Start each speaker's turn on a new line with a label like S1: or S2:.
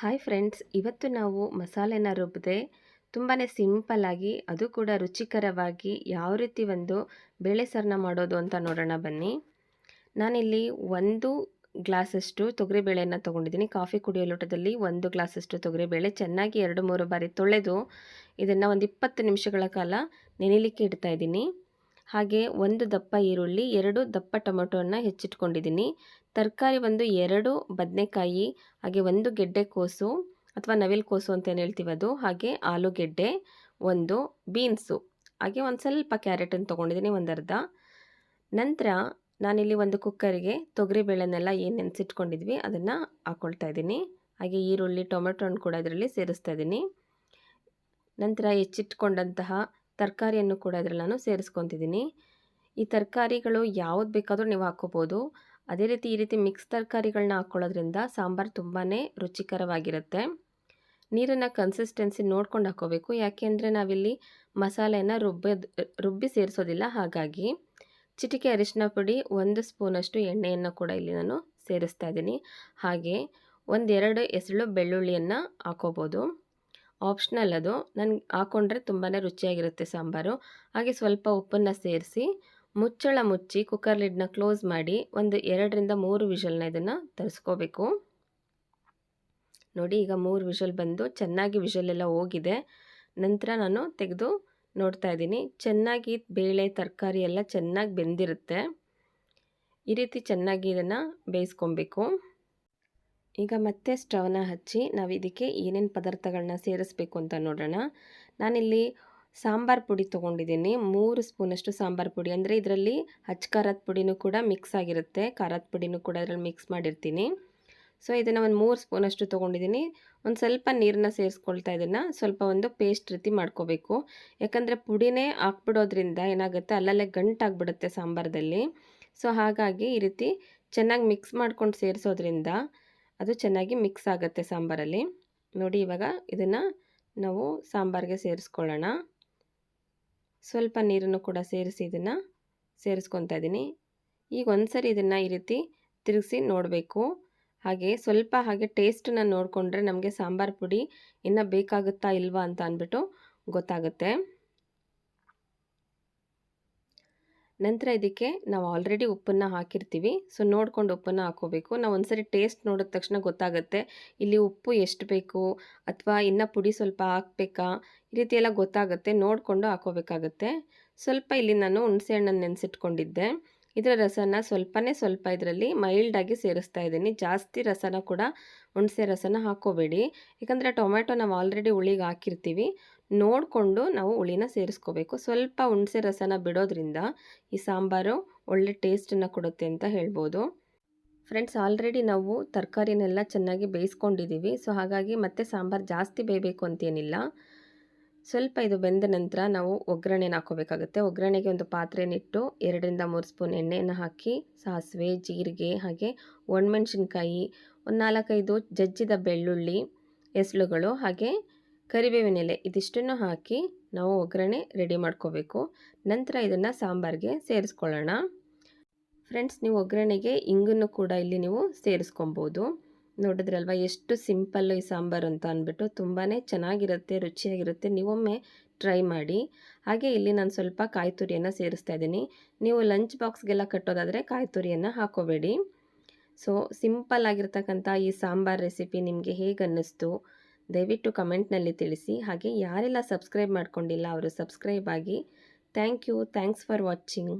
S1: Hi friends, ಇವತ್ತು ನಾವು ಮಸಾಲೆನ ರುಬ್ಬದೆ ತುಂಬಾ ಸಿಂಪಲ್ಲಾಗಿ ಅದು ಕೂಡ ರುಚಿಕರವಾಗಿ ಯಾವ ರೀತಿ ಒಂದು ಬೇಳೆ ಸಾರನ್ನ ಮಾಡೋದು ಅಂತ ನೋಡೋಣ ಬನ್ನಿ. ನಾನಿಲ್ಲಿ 1 ಗ್ಲಾಸಷ್ಟು ತೊಗರಿಬೇಳೆಯನ್ನು ತೊಗೊಂಡಿದ್ದೀನಿ. ಕಾಫಿ ಕುಡಿಯೋ ಲೋಟದಲ್ಲಿ 1 ಗ್ಲಾಸಷ್ಟು ತೊಗರಿಬೇಳೆ ಚೆನ್ನಾಗಿ 2-3 ಬಾರಿ ತೊಳೆದು ಇದನ್ನು ಒಂದು 20 ನಿಮಿಷಗಳ ಕಾಲ ನೆನೆಯಲಿಕ್ಕೆ ಇಡ್ತಾ ಇದ್ದೀನಿ. ಹಾಗೆ 1 ದಪ್ಪ ಈರುಳ್ಳಿ, 2 ದಪ್ಪ ಟೊಮೆಟೊವನ್ನು ಹೆಚ್ಚಿಟ್ಕೊಂಡಿದ್ದೀನಿ. ತರಕಾರಿ ಒಂದು 2 ಬದನೆಕಾಯಿ, ಹಾಗೆ 1 ಗೆಡ್ಡೆಕೋಸು ಅಥವಾ ನವಿಲುಕೋಸು ಅಂತ ಏನು ಹೇಳ್ತೀವಿ ಅದು, ಹಾಗೆ ಆಲೂಗೆಡ್ಡೆ 1, ಬೀನ್ಸು, ಹಾಗೆ ಒಂದು ಸ್ವಲ್ಪ ಕ್ಯಾರೆಟನ್ನು ತೊಗೊಂಡಿದ್ದೀನಿ, ಒಂದು ಅರ್ಧ. ನಂತರ ನಾನಿಲ್ಲಿ ಒಂದು ಕುಕ್ಕರಿಗೆ ತೊಗರಿಬೇಳೆನೆಲ್ಲ ಏನು ನೆನೆಸಿಟ್ಕೊಂಡಿದ್ವಿ ಅದನ್ನು ಹಾಕ್ಕೊಳ್ತಾ ಇದ್ದೀನಿ. ಹಾಗೆ ಈರುಳ್ಳಿ ಟೊಮೆಟೊನ ಕೂಡ ಇದರಲ್ಲಿ ಸೇರಿಸ್ತಾ ಇದ್ದೀನಿ. ನಂತರ ಹೆಚ್ಚಿಟ್ಕೊಂಡಂತಹ ತರಕಾರಿಯನ್ನು ಕೂಡ ಇದರಲ್ಲಿ ನಾನು ಸೇರಿಸ್ಕೊತಿದ್ದೀನಿ. ಈ ತರಕಾರಿಗಳು ಯಾವುದು ಬೇಕಾದರೂ ನೀವು ಹಾಕ್ಕೋಬೋದು. ಅದೇ ರೀತಿ ಈ ರೀತಿ ಮಿಕ್ಸ್ ತರಕಾರಿಗಳನ್ನ ಹಾಕ್ಕೊಳ್ಳೋದ್ರಿಂದ ಸಾಂಬಾರು ತುಂಬಾ ರುಚಿಕರವಾಗಿರುತ್ತೆ. ನೀರಿನ ಕನ್ಸಿಸ್ಟೆನ್ಸಿ ನೋಡ್ಕೊಂಡು ಹಾಕ್ಕೋಬೇಕು, ಯಾಕೆಂದರೆ ನಾವಿಲ್ಲಿ ಮಸಾಲೆಯನ್ನು ರುಬ್ಬಿ ಸೇರಿಸೋದಿಲ್ಲ. ಹಾಗಾಗಿ ಚಿಟಿಕೆ ಅರಿಶಿನ ಪುಡಿ, 1 ಸ್ಪೂನಷ್ಟು ಎಣ್ಣೆಯನ್ನು ಕೂಡ ಇಲ್ಲಿ ನಾನು ಸೇರಿಸ್ತಾ ಇದ್ದೀನಿ. ಹಾಗೆ 1-2 ಎಸಳು ಬೆಳ್ಳುಳ್ಳಿಯನ್ನು ಹಾಕ್ಕೋಬೋದು, ಆಪ್ಷನಲ್ ಅದು. ನನಗೆ ಹಾಕ್ಕೊಂಡ್ರೆ ತುಂಬಾ ರುಚಿಯಾಗಿರುತ್ತೆ ಸಾಂಬಾರು. ಹಾಗೆ ಸ್ವಲ್ಪ ಉಪ್ಪನ್ನು ಸೇರಿಸಿ ಮುಚ್ಚಳ ಮುಚ್ಚಿ ಕುಕ್ಕರ್ ಲಿಡ್ನ ಕ್ಲೋಸ್ ಮಾಡಿ ಒಂದು 2-3 ವಿಷಲ್ನ ಇದನ್ನು ತರಿಸ್ಕೋಬೇಕು. ನೋಡಿ, ಈಗ 3 ವಿಷಲ್ ಬಂದು ಚೆನ್ನಾಗಿ ವಿಷಲೆಲ್ಲ ಹೋಗಿದೆ. ನಂತರ ನಾನು ತೆಗೆದು ನೋಡ್ತಾ ಇದ್ದೀನಿ. ಚೆನ್ನಾಗಿ ಬೇಳೆ ತರಕಾರಿ ಎಲ್ಲ ಚೆನ್ನಾಗಿ ಬೆಂದಿರುತ್ತೆ. ಈ ರೀತಿ ಚೆನ್ನಾಗಿ ಇದನ್ನು ಬೇಯಿಸ್ಕೊಬೇಕು. ಈಗ ಮತ್ತೆ ಸ್ಟವ್ನ ಹಚ್ಚಿ ನಾವು ಇದಕ್ಕೆ ಏನೇನು ಪದಾರ್ಥಗಳನ್ನ ಸೇರಿಸ್ಬೇಕು ಅಂತ ನೋಡೋಣ. ನಾನಿಲ್ಲಿ ಸಾಂಬಾರು ಪುಡಿ ತೊಗೊಂಡಿದ್ದೀನಿ, 3 ಸ್ಪೂನಷ್ಟು ಸಾಂಬಾರು ಪುಡಿ. ಅಂದರೆ ಇದರಲ್ಲಿ ಹಚ್ಚ ಖಾರದ ಪುಡಿನೂ ಕೂಡ ಮಿಕ್ಸ್ ಆಗಿರುತ್ತೆ, ಖಾರದ ಪುಡಿನೂ ಕೂಡ ಇದರಲ್ಲಿ ಮಿಕ್ಸ್ ಮಾಡಿರ್ತೀನಿ. ಸೊ ಇದನ್ನು ಒಂದು 3 ಸ್ಪೂನಷ್ಟು ತೊಗೊಂಡಿದ್ದೀನಿ. ಒಂದು ಸ್ವಲ್ಪ ನೀರನ್ನ ಸೇರಿಸ್ಕೊಳ್ತಾ ಇದನ್ನು ಸ್ವಲ್ಪ ಒಂದು ಪೇಸ್ಟ್ ರೀತಿ ಮಾಡ್ಕೋಬೇಕು. ಯಾಕಂದರೆ ಪುಡಿನೇ ಹಾಕ್ಬಿಡೋದ್ರಿಂದ ಏನಾಗುತ್ತೆ, ಅಲ್ಲಲ್ಲೇ ಗಂಟಾಗ್ಬಿಡುತ್ತೆ ಸಾಂಬಾರದಲ್ಲಿ. ಸೊ ಹಾಗಾಗಿ ಈ ರೀತಿ ಚೆನ್ನಾಗಿ ಮಿಕ್ಸ್ ಮಾಡ್ಕೊಂಡು ಸೇರಿಸೋದ್ರಿಂದ ಅದು ಚೆನ್ನಾಗಿ ಮಿಕ್ಸ್ ಆಗುತ್ತೆ ಸಾಂಬಾರಲ್ಲಿ. ನೋಡಿ, ಇವಾಗ ಇದನ್ನು ನಾವು ಸಾಂಬಾರಿಗೆ ಸೇರಿಸ್ಕೊಳ್ಳೋಣ. ಸ್ವಲ್ಪ ನೀರನ್ನು ಕೂಡ ಸೇರಿಸಿ ಇದನ್ನು ಸೇರಿಸ್ಕೊತಾ ಇದ್ದೀನಿ. ಈಗ ಒಂದ್ಸರಿ ಇದನ್ನು ಈ ರೀತಿ ತಿರುಗಿಸಿ ನೋಡಬೇಕು. ಹಾಗೆ ಸ್ವಲ್ಪ ಹಾಗೆ ಟೇಸ್ಟನ್ನ ನೋಡಿಕೊಂಡ್ರೆ ನಮಗೆ ಸಾಂಬಾರು ಪುಡಿ ಇನ್ನೂ ಬೇಕಾಗುತ್ತಾ ಇಲ್ವಾ ಅಂತ ಅಂದ್ಬಿಟ್ಟು ಗೊತ್ತಾಗುತ್ತೆ. ನಂತರ ಇದಕ್ಕೆ ನಾವು ಆಲ್ರೆಡಿ ಉಪ್ಪನ್ನು ಹಾಕಿರ್ತೀವಿ, ಸೊ ನೋಡ್ಕೊಂಡು ಉಪ್ಪನ್ನು ಹಾಕೋಬೇಕು. ನಾವು ಒಂದ್ಸರಿ ಟೇಸ್ಟ್ ನೋಡಿದ ತಕ್ಷಣ ಗೊತ್ತಾಗುತ್ತೆ ಇಲ್ಲಿ ಉಪ್ಪು ಎಷ್ಟು ಬೇಕು ಅಥವಾ ಇನ್ನೂ ಪುಡಿ ಸ್ವಲ್ಪ ಹಾಕಬೇಕಾ, ಈ ರೀತಿ ಎಲ್ಲ ಗೊತ್ತಾಗುತ್ತೆ. ನೋಡಿಕೊಂಡು ಹಾಕೋಬೇಕಾಗತ್ತೆ. ಸ್ವಲ್ಪ ಇಲ್ಲಿ ನಾನು ಹುಣಸೆ ಹಣ್ಣನ್ನು ನೆನೆಸಿಟ್ಕೊಂಡಿದ್ದೆ, ಇದರ ರಸನ ಸ್ವಲ್ಪ ಇದರಲ್ಲಿ ಮೈಲ್ಡಾಗಿ ಸೇರಿಸ್ತಾ ಇದ್ದೀನಿ. ಜಾಸ್ತಿ ರಸನ ಕೂಡ ಹುಣಸೆ ರಸನ ಹಾಕ್ಕೋಬೇಡಿ, ಯಾಕಂದರೆ ಟೊಮ್ಯಾಟೊ ನಾವು ಆಲ್ರೆಡಿ ಹುಳಿಗೆ ಹಾಕಿರ್ತೀವಿ. ನೋಡಿಕೊಂಡು ನಾವು ಹುಳಿನ ಸೇರಿಸ್ಕೋಬೇಕು. ಸ್ವಲ್ಪ ಹುಣಸೆ ರಸನ ಬಿಡೋದ್ರಿಂದ ಈ ಸಾಂಬಾರು ಒಳ್ಳೆ ಟೇಸ್ಟನ್ನು ಕೊಡುತ್ತೆ ಅಂತ ಹೇಳ್ಬೋದು. ಫ್ರೆಂಡ್ಸ್, ಆಲ್ರೆಡಿ ನಾವು ತರಕಾರಿನೆಲ್ಲ ಚೆನ್ನಾಗಿ ಬೇಯಿಸ್ಕೊಂಡಿದ್ದೀವಿ. ಸೊ ಹಾಗಾಗಿ ಮತ್ತೆ ಸಾಂಬಾರು ಜಾಸ್ತಿ ಬೇಯಬೇಕು ಅಂತೇನಿಲ್ಲ. ಸ್ವಲ್ಪ ಇದು ಬೆಂದ ನಂತರ ನಾವು ಒಗ್ಗರಣೆನ ಹಾಕೋಬೇಕಾಗುತ್ತೆ. ಒಗ್ಗರಣೆಗೆ ಒಂದು ಪಾತ್ರೆನಿಟ್ಟು 2-3 ಸ್ಪೂನ್ ಎಣ್ಣೆಯನ್ನು ಹಾಕಿ ಸಾಸಿವೆ, ಜೀರಿಗೆ, ಹಾಗೆ ಒಣಮೆಣಸಿನ್ಕಾಯಿ, ಒಂದು 4-5 ಜಜ್ಜಿದ ಬೆಳ್ಳುಳ್ಳಿ ಎಸಳುಗಳು, ಹಾಗೆ ಕರಿಬೇವಿನ ಎಲೆ, ಇದಿಷ್ಟನ್ನು ಹಾಕಿ ನಾವು ಒಗ್ಗರಣೆ ರೆಡಿ ಮಾಡ್ಕೋಬೇಕು. ನಂತರ ಇದನ್ನು ಸಾಂಬಾರಿಗೆ ಸೇರಿಸ್ಕೊಳ್ಳೋಣ. ಫ್ರೆಂಡ್ಸ್, ನೀವು ಒಗ್ಗರಣೆಗೆ ಇಂಗನ್ನು ಕೂಡ ಇಲ್ಲಿ ನೀವು ಸೇರಿಸ್ಕೊಬೋದು. ನೋಡಿದ್ರಲ್ವ ಎಷ್ಟು ಸಿಂಪಲ್ಲು ಈ ಸಾಂಬಾರು ಅಂತ ಅಂದ್ಬಿಟ್ಟು. ತುಂಬಾ ಚೆನ್ನಾಗಿರುತ್ತೆ, ರುಚಿಯಾಗಿರುತ್ತೆ. ನೀವೊಮ್ಮೆ ಟ್ರೈ ಮಾಡಿ. ಹಾಗೆ ಇಲ್ಲಿ ನಾನು ಸ್ವಲ್ಪ ಕಾಯಿ ತುರಿಯನ್ನು ಸೇರಿಸ್ತಾ ಇದ್ದೀನಿ. ನೀವು ಲಂಚ್ ಬಾಕ್ಸ್ಗೆಲ್ಲ ಕಟ್ಟೋದಾದರೆ ಕಾಯಿ ತುರಿಯನ್ನು ಹಾಕೋಬೇಡಿ. ಸೊ ಸಿಂಪಲ್ ಆಗಿರ್ತಕ್ಕಂಥ ಈ ಸಾಂಬಾರು ರೆಸಿಪಿ ನಿಮಗೆ ಹೇಗೆ ಅನ್ನಿಸ್ತು ದಯವಿಟ್ಟು ಕಮೆಂಟ್ನಲ್ಲಿ ತಿಳಿಸಿ. ಹಾಗೆ ಯಾರೆಲ್ಲ ಸಬ್ಸ್ಕ್ರೈಬ್ ಮಾಡ್ಕೊಂಡಿಲ್ಲ ಅವರು ಸಬ್ಸ್ಕ್ರೈಬ್ ಆಗಿ. Thanks for watching.